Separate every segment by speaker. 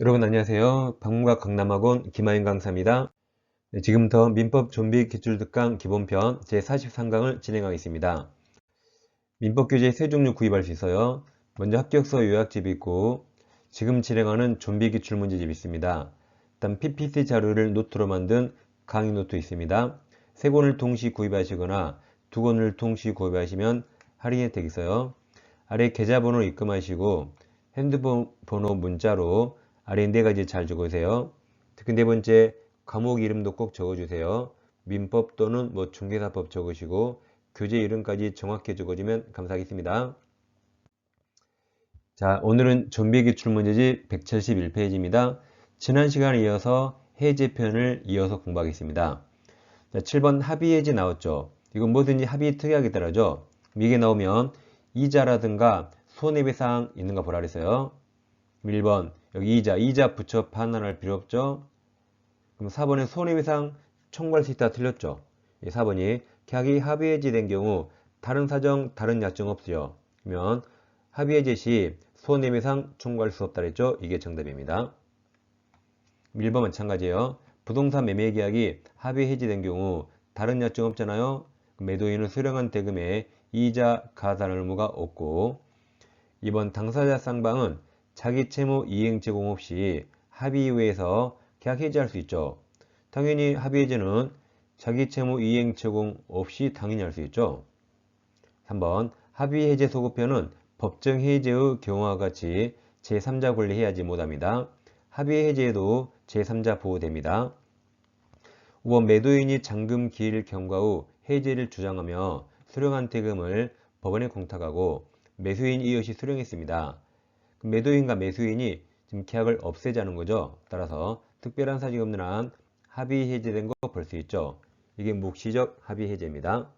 Speaker 1: 여러분 안녕하세요. 방문가 강남학원 김하인 강사입니다. 네, 지금부터 민법 좀비 기출특강 기본편 제43강을 진행하겠습니다. 민법 교재 세 종류 구입할 수 있어요. 먼저 합격서 요약집이 있고 지금 진행하는 좀비 기출 문제집이 있습니다. 일단 PPT 자료를 노트로 만든 강의 노트 있습니다. 세 권을 동시 구입하시거나 두 권을 동시 구입하시면 할인 혜택이 있어요. 아래 계좌번호 입금하시고 핸드폰 번호 문자로 아래 네 가지 잘 적으세요. 특히 네 번째 과목 이름도 꼭 적어주세요. 민법 또는 중개사법 적으시고 교재 이름까지 정확히 적어주면 감사하겠습니다. 자, 오늘은 좀비 기출 문제집 171페이지입니다. 지난 시간에 이어서 해제편을 이어서 공부하겠습니다. 자, 7번 합의해제 나왔죠. 이건 뭐든지 합의 특이하게 따라죠. 이게 나오면 이자라든가 손해배상 있는가 보라 그랬어요. 1번 여기 이자 붙여 판단할 필요 없죠. 그럼 4번에 손해배상 청구할 수 있다 틀렸죠. 4번이 계약이 합의해지된 경우 다른 사정 다른 약정 없어요. 그러면 합의해제 시 손해배상 청구할 수 없다 그랬죠. 이게 정답입니다. 1번 마찬가지예요. 부동산 매매 계약이 합의 해지된 경우 다른 약정 없잖아요. 매도인은 수령한 대금에 이자 가산 의무가 없고 2번 당사자 쌍방은 자기 채무 이행 제공 없이 합의 이후에서 계약 해지할 수 있죠. 당연히 합의 해지는 자기 채무 이행 제공 없이 당연히 할 수 있죠. 3번 합의 해제 소급표는 법정 해제의 경우와 같이 제3자 권리 해야지 못합니다. 합의 해제에도 제3자 보호됩니다. 5번 매도인이 잔금 기일 경과 후 해제를 주장하며 수령한 대금을 법원에 공탁하고 매수인 이웃이 수령했습니다. 매도인과 매수인이 지금 계약을 없애자는 거죠. 따라서 특별한 사정이 없는 한 합의 해제된 거 볼 수 있죠. 이게 묵시적 합의 해제입니다.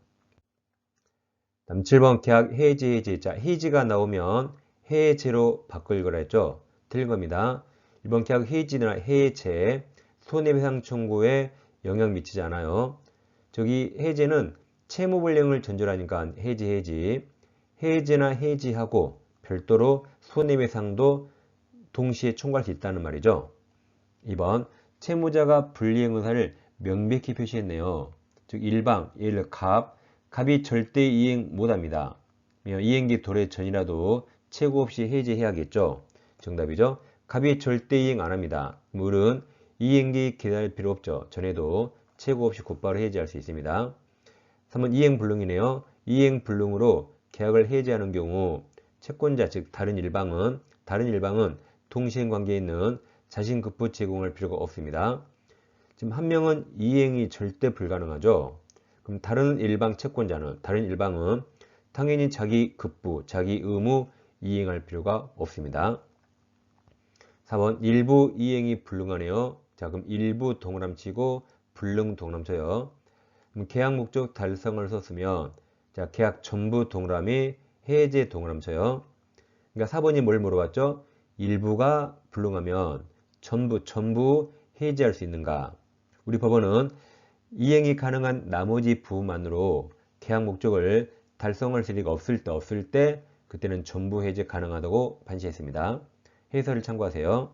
Speaker 1: 다음 7번 계약 해지. 자, 해지가 나오면 해제로 바꿀 거라 했죠. 틀린 겁니다. 이번 계약 해지나 해제 손해배상 청구에 영향 미치지 않아요. 저기 해제는 채무불이행을 전제하니까 해제나 해지하고 별도로 손해배상도 동시에 청구할 수 있다는 말이죠. 2번 채무자가 불이행 의사를 명백히 표시했네요. 즉 일방, 예를 갑이 절대 이행 못합니다. 이행기 도래 전이라도 채고 없이 해제해야겠죠. 정답이죠. 갑이 절대 이행 안합니다. 물은 이행기 기다릴 필요 없죠. 전에도 채고 없이 곧바로 해제할 수 있습니다. 3번 이행불능이네요. 이행불능으로 계약을 해제하는 경우 채권자 즉 다른 일방은 동시행관계에 있는 자신급부 제공할 필요가 없습니다. 지금 한 명은 이행이 절대 불가능하죠. 그럼 다른 일방은 당연히 자기 급부, 자기 의무 이행할 필요가 없습니다. 4번 일부 이행이 불능하네요. 자, 그럼 일부 동그라미 치고 불능 동그라미 쳐요. 그럼 계약 목적 달성을 썼으면 자, 계약 전부 동그라미 해제 동그라미 쳐요. 그러니까 4번이 뭘 물어봤죠? 일부가 불능하면 전부 해제할 수 있는가? 우리 법원은 이행이 가능한 나머지 부분만으로 계약 목적을 달성할 수 리가 없을 때 그때는 전부 해제 가능하다고 판시했습니다. 해설을 참고하세요.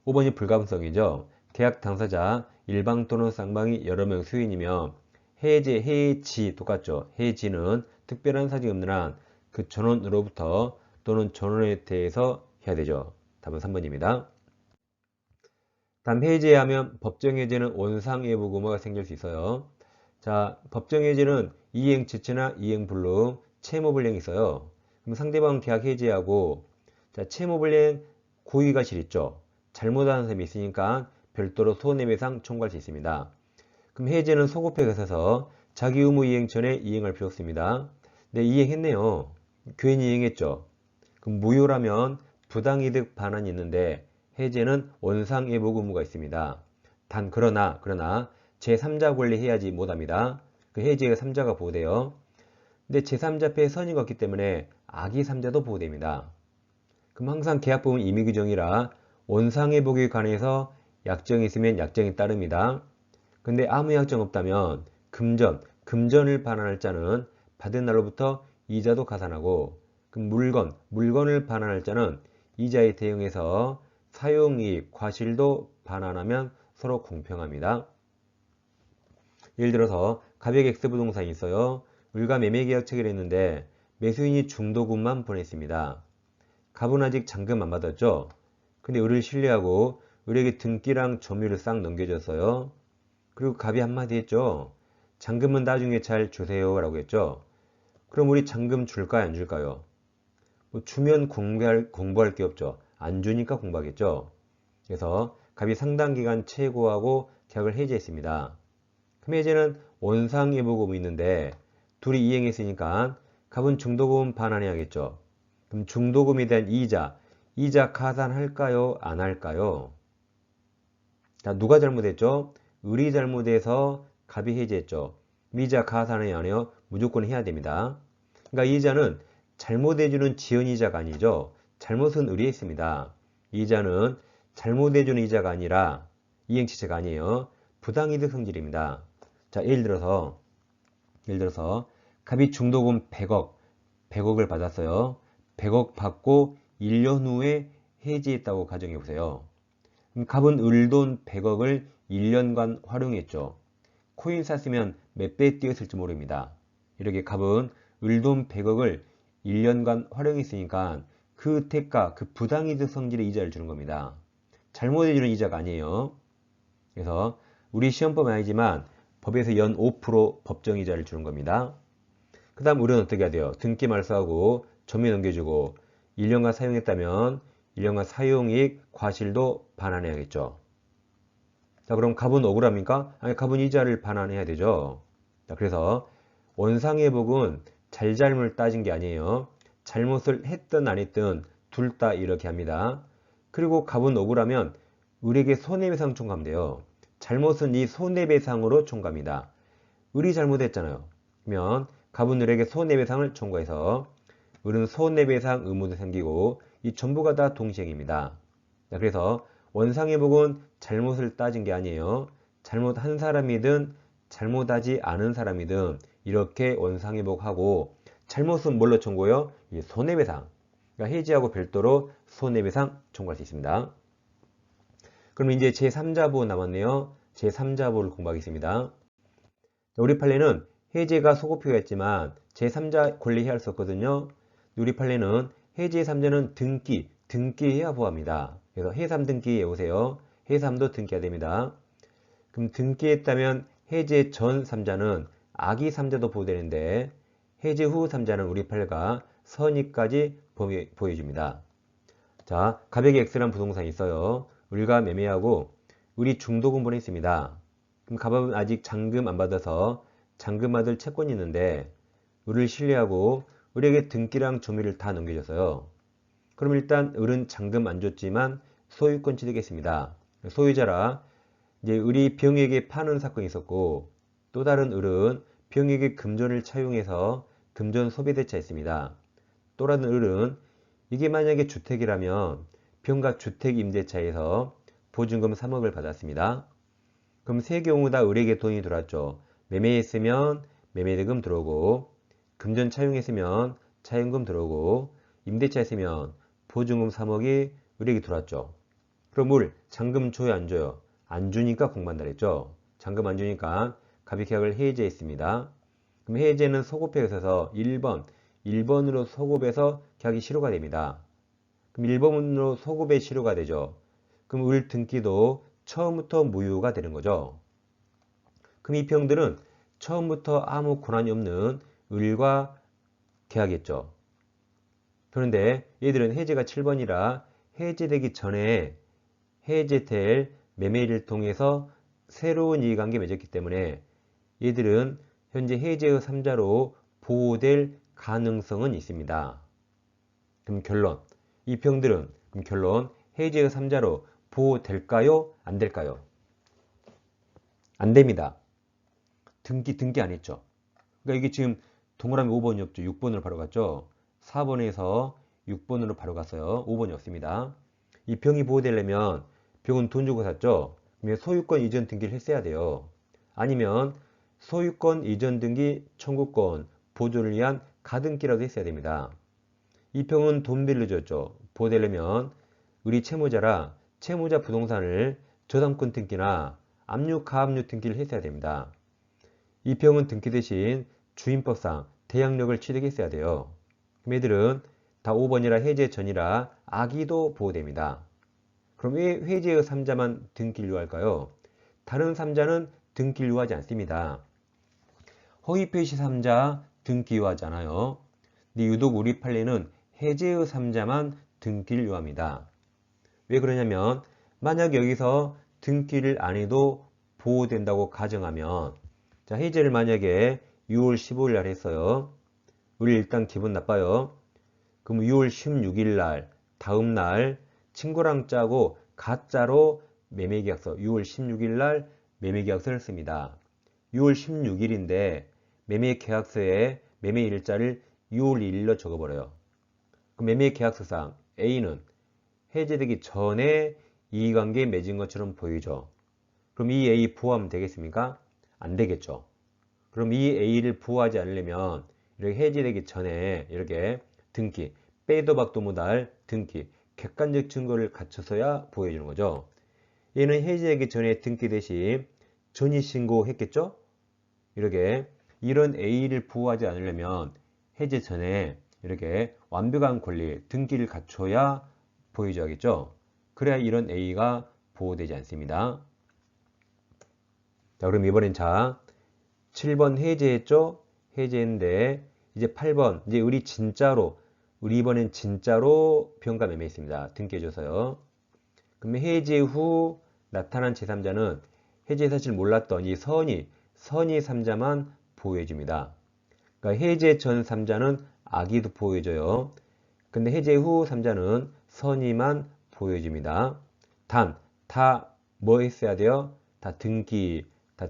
Speaker 1: 5번이 불가분성이죠. 계약 당사자 일방 또는 쌍방이 여러 명 수인이며 해지 똑같죠. 해지는 특별한 사정이 없는 한 그 전원으로부터 또는 전원에 대해서 해야 되죠. 답은 3번입니다. 다음 해제하면 법정해제는 원상예복 의무가 생길 수 있어요. 자, 법정해제는 이행체체나 이행불능, 채무불이행이 있어요. 그럼 상대방 계약 해제하고 자, 채무불이행 고의가 실있죠. 잘못하는 사람이 있으니까 별도로 손해배상 청구할 수 있습니다. 그럼 해제는 소급해가 있어서 자기 의무 이행 전에 이행할 필요 없습니다. 네, 이행했네요. 괜히 이행했죠. 그럼 무효라면 부당이득 반환이 있는데 해제는 원상예복 의무가 있습니다. 그러나 제3자 권리 해야지 못합니다. 그 해제가 3자가 보호돼요. 근데 제3자패에 선의가 없기 때문에 악의 3자도 보호됩니다. 그럼 항상 계약법은 임의규정이라 원상회복에 관해서 약정이 있으면 약정이 따릅니다. 근데 아무 약정 없다면 금전을 반환할 자는 받은 날로부터 이자도 가산하고 그럼 물건을 반환할 자는 이자에 대응해서 사용이익, 과실도 반환하면 서로 공평합니다. 예를 들어서 갑에게 X부동산이 있어요. 을과 매매계약 체결했는데 매수인이 중도금만 보냈습니다. 갑은 아직 잔금 안 받았죠. 근데 을을 신뢰하고 을에게 등기랑 점유를 싹 넘겨줬어요. 그리고 갑이 한마디 했죠. 잔금은 나중에 잘 주세요 라고 했죠. 그럼 우리 잔금 줄까요 안 줄까요? 뭐 주면 공부할 게 없죠. 안 주니까 공부하겠죠. 그래서 갑이 상당 기간 최고하고 계약을 해지했습니다. 그럼 해제는 원상예보금이 있는데 둘이 이행했으니까 갑은 중도금 반환해야겠죠. 그럼 중도금에 대한 이자 가산할까요? 안 할까요? 자, 누가 잘못했죠? 을이 잘못해서 갑이 해지했죠. 이자 가산이 아니요 무조건 해야 됩니다. 그러니까 이자는 잘못해주는 지연이자가 아니죠. 잘못은 을이 했습니다. 이자는 잘못해주는 이자가 아니라 이행치체가 아니에요. 부당이득 성질입니다. 자, 예를 들어서 갑이 중도금 100억을 받았어요. 100억 받고 1년 후에 해지했다고 가정해 보세요. 그럼 갑은 을돈 100억을 1년간 활용했죠. 코인 샀으면 몇 배 뛰었을지 모릅니다. 이렇게 갑은 을돈 100억을 1년간 활용했으니까 그 대가, 그 부당이득 성질의 이자를 주는 겁니다. 잘못해주는 이자가 아니에요. 그래서 우리 시험법은 아니지만 법에서 연 5% 법정이자를 주는 겁니다. 그 다음 우리는 어떻게 해야 돼요? 등기 말소하고 점유 넘겨주고 1년간 사용했다면 1년간 사용이익 과실도 반환해야겠죠. 자, 그럼 갑은 억울합니까? 아니, 갑은 이자를 반환해야 되죠. 자, 그래서 원상회복은 잘잘못을 따진 게 아니에요. 잘못을 했든 안 했든 둘 다 이렇게 합니다. 그리고 갑은 억울하면 을에게 손해배상 청구하면 돼요. 잘못은 이 손해배상으로 청구합니다. 을이 잘못했잖아요. 그러면 갑은 을에게 손해배상을 청구해서 을은 손해배상 의무도 생기고 이 전부가 다 동시행입니다. 자, 그래서 원상회복은 잘못을 따진 게 아니에요. 잘못한 사람이든 잘못하지 않은 사람이든 이렇게 원상회복하고 잘못은 뭘로 청구해요? 이 손해배상. 그러니까 해지하고 별도로 손해배상 청구할 수 있습니다. 그럼 이제 제3자보 남았네요. 제3자보를 공부하겠습니다. 우리 판례는 해제가 소급표였지만 제3자 권리해할 수 없거든요. 우리 판례는 해제 3자는 등기해야 보합니다. 그래서 해삼 등기 해오세요. 해삼도 등기해야 됩니다. 그럼 등기했다면 해제 전 3자는 악의 3자도 보호되는데 해제 후 3자는 우리 판례가 선의까지 보여줍니다. 자, 갑에게 X라는 부동산이 있어요. 을과 매매하고 을이 중도금 보냈습니다. 그럼 갑은 아직 잔금 안 받아서 잔금 받을 채권이 있는데 을을 신뢰하고 을에게 등기랑 점유를 다 넘겨줬어요. 그럼 일단 을은 잔금 안 줬지만 소유권 취득했습니다. 소유자라 이제 을이 병에게 파는 사건이 있었고 또 다른 을은 병에게 금전을 차용해서 금전 소비대차했습니다. 또 다른 을은 이게 만약에 주택이라면 병과 주택임대차에서 보증금 3억을 받았습니다. 그럼 세 경우 다 을에게 돈이 들어왔죠. 매매했으면 매매대금 들어오고 금전 차용했으면 차용금 들어오고 임대차 했으면 보증금 3억이 을에게 들어왔죠. 그럼 을 잔금 줘요 안 줘요? 안 주니까 공부한다 그랬죠. 잔금 안 주니까 갑이 계약을 해제했습니다. 그럼 해제는 소급표에 있어서 1번으로 소급해서 계약이 실효가 됩니다. 그럼 1번으로 소급에 실효가 되죠. 그럼 을 등기도 처음부터 무효가 되는 거죠. 그럼 이 병들은 처음부터 아무 권한이 없는 을과 계약했죠. 그런데 얘들은 해제가 7번이라 해제되기 전에 해제될 매매를 통해서 새로운 이해관계 맺었기 때문에 얘들은 현재 해제의 3자로 보호될 가능성은 있습니다. 그럼 결론. 이 병들은 그럼 결론 해제의 3자로 보호될까요? 안 될까요? 안 됩니다. 등기 안 했죠. 그러니까 이게 지금 동그라미 5번이 없죠. 6번으로 바로 갔죠. 4번에서 6번으로 바로 갔어요. 5번이 없습니다. 이 병이 보호되려면 병은 돈 주고 샀죠. 그러면 소유권 이전 등기를 했어야 돼요. 아니면 소유권 이전 등기 청구권 보존을 위한 가등기라도 했어야 됩니다. 이 병은 돈 빌려줬죠. 보호되려면 을이 채무자라 채무자 부동산을 저당권 등기나 압류, 가압류 등기를 했어야 됩니다. 이 비용은 등기 대신 주임법상 대항력을 취득했어야 돼요. 그럼 얘들은 다 5번이라 해제 전이라 악의도 보호됩니다. 그럼 왜 해제의 3자만 등기를 요할까요? 다른 3자는 등기를 요하지 않습니다. 허위 표시 3자 등기 요하지 않아요. 근데 유독 우리 판례는 해제의 3자만 등기를 요합니다. 왜 그러냐면 만약 여기서 등기를 안 해도 보호된다고 가정하면, 자, 해제를 만약에 6월 15일 날 했어요. 우리 일단 기분 나빠요. 그럼 6월 16일 날 다음 날 친구랑 짜고 가짜로 매매계약서 6월 16일 날 매매계약서를 씁니다. 6월 16일인데 매매계약서에 매매일자를 6월 1일로 적어버려요. 그럼 매매계약서상 A는 해제되기 전에 이익관계에 맺은 것처럼 보이죠. 그럼 이 A 부호하면 되겠습니까? 안 되겠죠. 그럼 이 A를 부호하지 않으려면 이렇게 해제되기 전에 이렇게 등기, 빼도 박도 못할 등기, 객관적 증거를 갖춰서야 보여주는 거죠. 얘는 해제되기 전에 등기 대신 전이신고 했겠죠? 이렇게 이런 A를 부호하지 않으려면 해제 전에 이렇게 완벽한 권리, 등기를 갖춰야 보여줘야겠죠? 그래야 이런 A가 보호되지 않습니다. 자, 그럼 이번엔 7번 해제했죠? 해제했는데 이제 8번 이제 우리 이번엔 진짜로 평가 매매했습니다. 등기해줘서요. 그럼 해제 후 나타난 제3자는 해제 사실 몰랐던 이 선의 3자만 보호해줍니다. 그러니까 해제 전 3자는 악의도 보호해줘요. 근데 해제 후 3자는 선의만 보호해줍니다. 단, 다 뭐 했어야 돼요? 다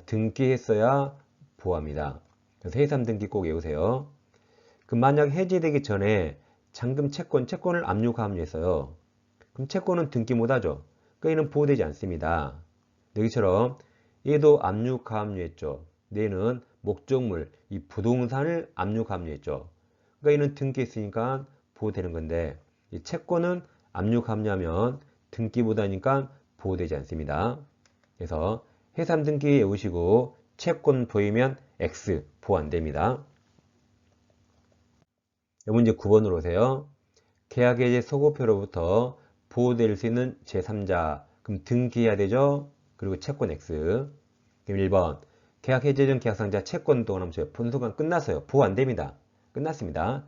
Speaker 1: 등기했어야 보호합니다. 그래서 해삼 등기 꼭 외우세요. 그럼 만약 해제되기 전에 잔금 채권을 압류, 가압류했어요. 그럼 채권은 등기 못하죠. 그러니까 얘는 보호되지 않습니다. 여기처럼 얘도 압류, 가압류했죠. 얘는 목적물, 이 부동산을 압류, 가압류했죠. 그러니까 얘는 등기했으니까 보호되는 건데 이 채권은 압류, 가압류하면 등기 못하니까 보호되지 않습니다. 그래서 해삼 등기 외우시고 채권 보이면 X 보호 안 됩니다. 문제 9번으로 오세요. 계약 해제 소급표로부터 보호될 수 있는 제3자. 그럼 등기해야 되죠? 그리고 채권 X. 그럼 1번. 계약 해제 전 계약상자 채권 동원하면 분소가 끝났어요. 보호 안 됩니다. 끝났습니다.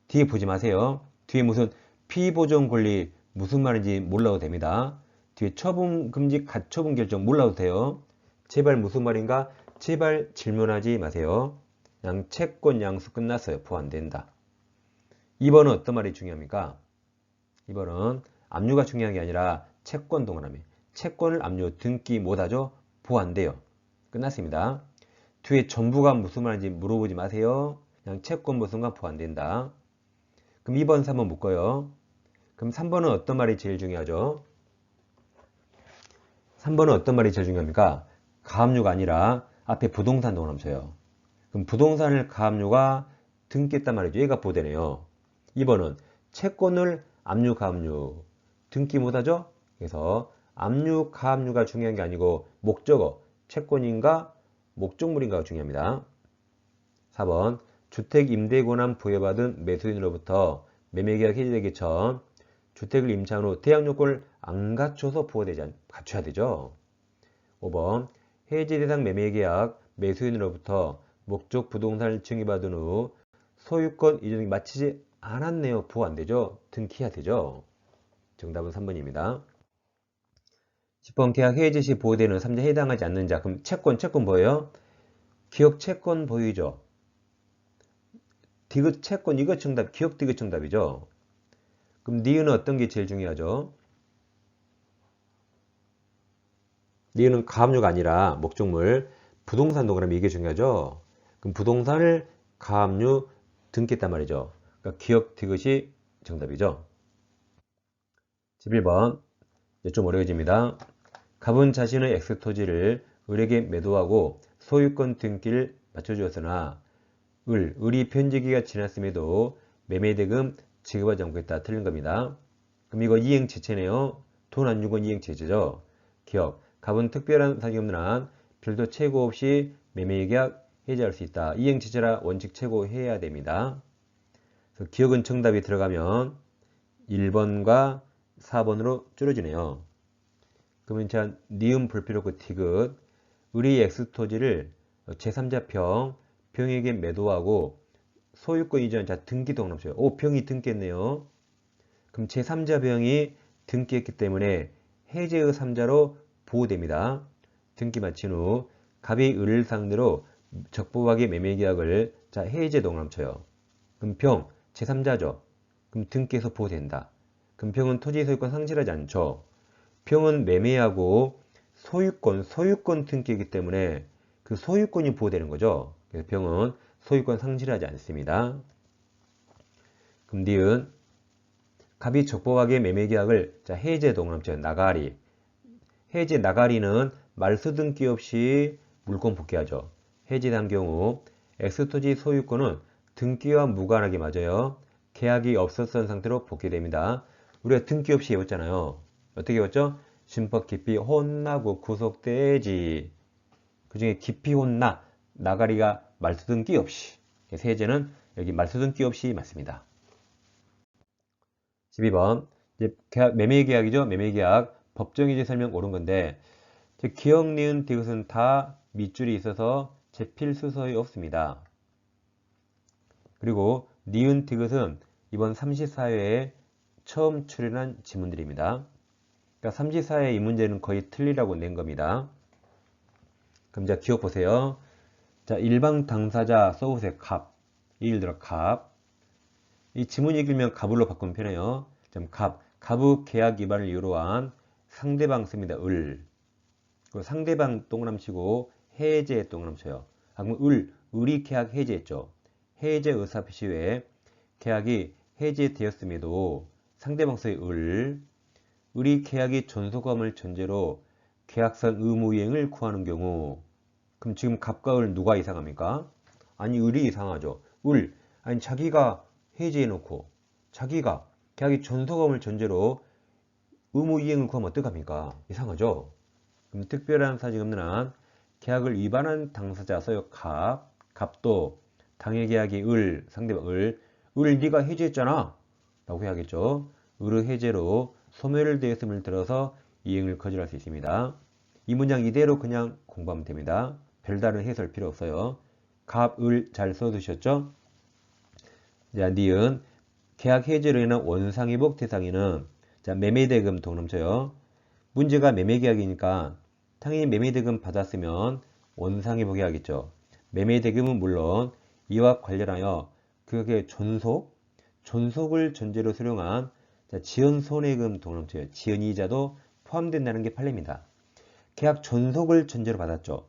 Speaker 1: 뒤에 보지 마세요. 뒤에 무슨 피보존 권리 무슨 말인지 몰라도 됩니다. 뒤에 처분 금지 가처분 결정 몰라도 돼요. 제발 무슨 말인가? 제발 질문하지 마세요. 그냥 채권 양수 끝났어요. 보호 안 된다. 2번은 어떤 말이 중요합니까? 2번은 압류가 중요한 게 아니라 채권 동원함이. 채권을 압류, 등기 못하죠? 보호 안 돼요. 끝났습니다. 뒤에 전부가 무슨 말인지 물어보지 마세요. 그냥 채권 무슨가 보호 안 된다. 그럼 2번, 3번 묶어요. 그럼 3번은 어떤 말이 제일 중요하죠? 3번은 어떤 말이 제일 중요합니까? 가압류가 아니라 앞에 부동산 동원하면 쳐요. 그럼 부동산을 가압류가 등기했단 말이죠. 얘가 보호되네요. 2번은 채권을 압류, 가압류 등기 못하죠? 그래서 압류, 가압류가 중요한 게 아니고 목적어, 채권인가 목적물인가가 중요합니다. 4번 주택 임대 권한 부여받은 매수인으로부터 매매계약 해지되기 전 주택을 임차한 후 대항 요건을 안 갖춰서 갖춰야 되죠. 5번 해지 대상 매매계약 매수인으로부터 목적 부동산을 증여받은 후 소유권 이전이 마치지 않았네요. 보호 안 되죠. 등기해야 되죠. 정답은 3번입니다. 10번 계약 해지 시 보호되는 3자에 해당하지 않는 자. 그럼 채권 뭐예요? 기업 채권 보유죠. 디귿 채권 이거 정답, 기업 디귿 정답이죠. 그럼 니은은 어떤 게 제일 중요하죠? 니은은 가압류가 아니라 목적물 부동산 동그라미 이게 중요하죠. 그럼 부동산을 가압류 등기했단 말이죠. 그러니까 기업 디귿이 정답이죠. 11번 좀 어려워집니다. 갑은 자신의 X토지를 을에게 매도하고 소유권 등기를 맞춰주었으나 을이 편지기가 지났음에도 매매대금 지급하지 않고 있다. 틀린 겁니다. 그럼 이거 이행지체네요. 돈 안 준 건 이행체제죠. 기억. 갑은 특별한 사정이 없는 한 별도 최고 없이 매매계약 해지할 수 있다. 이행체제라 원칙 최고 해야 됩니다. 그래서 기억은 정답이 들어가면 1번과 4번으로 줄여지네요. 그러면 자, 니은 불필요고 티귿. 의리 X토지를 제3자 병에게 매도하고 소유권 이전, 자, 등기 동남처요. 오, 병이 등기했네요. 그럼 제3자 병이 등기했기 때문에 해제의 3자로 보호됩니다. 등기 마친 후 갑이 을을 상대로 적법하게 매매계약을 자, 해제 동남쳐요. 그럼 병, 제3자죠. 그럼 등기해서 보호된다. 그럼 병은 토지 소유권 상실하지 않죠. 병은 매매하고 소유권 등기이기 때문에 그 소유권이 보호되는 거죠. 그래서 병은 소유권 상실하지 않습니다. 그럼 니은 갑이 적법하게 매매계약을 자, 해제 동남처 나가리. 해제 나가리는 말소 등기 없이 물권 복귀하죠. 해제한 경우 X토지 소유권은 등기와 무관하게 맞아요. 계약이 없었던 상태로 복귀됩니다. 우리가 등기 없이 외웠잖아요. 어떻게 외웠죠? 심법 깊이 혼나고 구속되지. 그 중에 깊이 혼나 나가리가 말소 등기 없이. 그래서 해제는 여기 말소 등기 없이 맞습니다. 12번 이제 매매계약이죠. 매매계약 법정이지 설명 옳은 건데 기억, 니은, 디귿은 다 밑줄이 있어서 제필수서에 없습니다. 그리고 니은, 디귿은 이번 34회에 처음 출연한 지문들입니다. 그러니까 34회 이 문제는 거의 틀리라고 낸 겁니다. 그럼 자, 기억 보세요. 자, 일방 당사자 써보세요. 갑. 예를 들어 갑. 이 지문 읽으면 갑을로 바꾸면 편해요. 갑의 계약 위반을 이유로 한 상대방 씁니다. 을. 그리고 상대방 동그라미치고 해제 동그라미쳐요. 그럼 을이 계약 해제했죠. 해제 의사 표시 외에 계약이 해제되었음에도 상대방 써의 을이 계약이 존속함을 전제로 계약상 의무 이행을 구하는 경우 그럼 지금 갑과 을 누가 이상합니까? 아니 을이 이상하죠. 아니 자기가 해제해놓고 자기가 계약이 존속함을 전제로 의무 이행을 구하면 어떡합니까? 이상하죠. 그럼 특별한 사정이 없는 한 계약을 위반한 당사자 써요. 갑도 당해 계약이 상대방 네가 해제했잖아 라고 해야겠죠. 을의 해제로 소멸되었음을 들어서 이행을 거절할 수 있습니다. 이 문장 이대로 그냥 공부하면 됩니다. 별다른 해설 필요 없어요. 갑, 잘 써두셨죠? 자, 니은 계약 해제로 인한 원상회복 대상에는 자, 매매대금 동남쳐요. 문제가 매매계약이니까 당연히 매매대금 받았으면 원상회복 해야겠죠. 매매대금은 물론 이와 관련하여 그게 존속을 전제로 수령한 지연손해금 동남쳐요. 지연이자도 포함된다는 게 판례입니다. 계약 존속을 전제로 받았죠.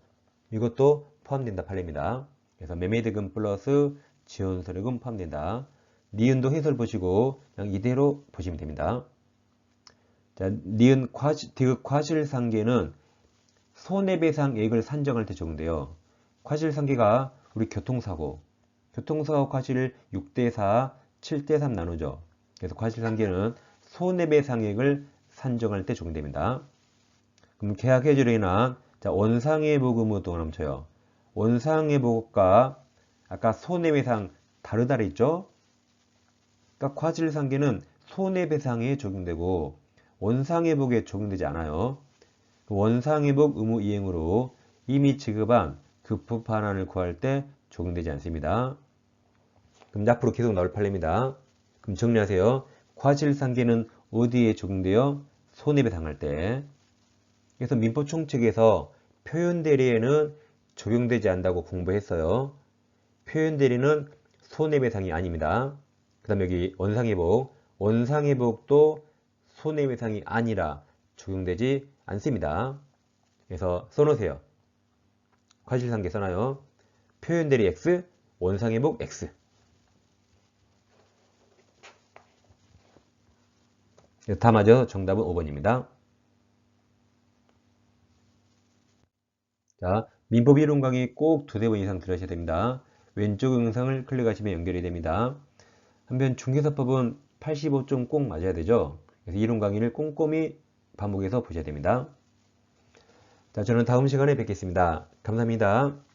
Speaker 1: 이것도 포함된다 판례입니다. 그래서 매매대금 플러스 지연손해금 포함된다. 니은도 해설 보시고 그냥 이대로 보시면 됩니다. 자, 니은 디귿 과실상계는 손해배상액을 산정할 때 적용돼요. 과실상계가 우리 교통사고 과실을 6대4, 7대3 나누죠. 그래서 과실상계는 손해배상액을 산정할 때 적용됩니다. 그럼 계약 해지로 인한 원상회복 의무 동남쳐요. 원상회복과 아까 손해배상 다르다 그랬죠? 그러니까 과실상계는 손해배상에 적용되고 원상회복에 적용되지 않아요. 원상회복 의무 이행으로 이미 지급한 급부판안을 구할 때 적용되지 않습니다. 그럼 앞으로 계속 나올 판례입니다. 그럼 정리하세요. 과실상계는 어디에 적용돼요? 손해배상할 때. 그래서 민법총칙에서 표현대리에는 적용되지 않는다고 공부했어요. 표현대리는 손해배상이 아닙니다. 그 다음 여기 원상회복도 손해배상이 아니라 적용되지 않습니다. 그래서 써놓으세요. 과실상계 써놔요. 표현대리 X, 원상회복 X. 다 맞아서 정답은 5번입니다. 자, 민법 이론 강의 꼭 2-3번 이상 들으셔야 됩니다. 왼쪽 영상을 클릭하시면 연결이 됩니다. 한편 중개사법은 85점 꼭 맞아야 되죠. 그래서 이론 강의를 꼼꼼히 반복해서 보셔야 됩니다. 자, 저는 다음 시간에 뵙겠습니다. 감사합니다.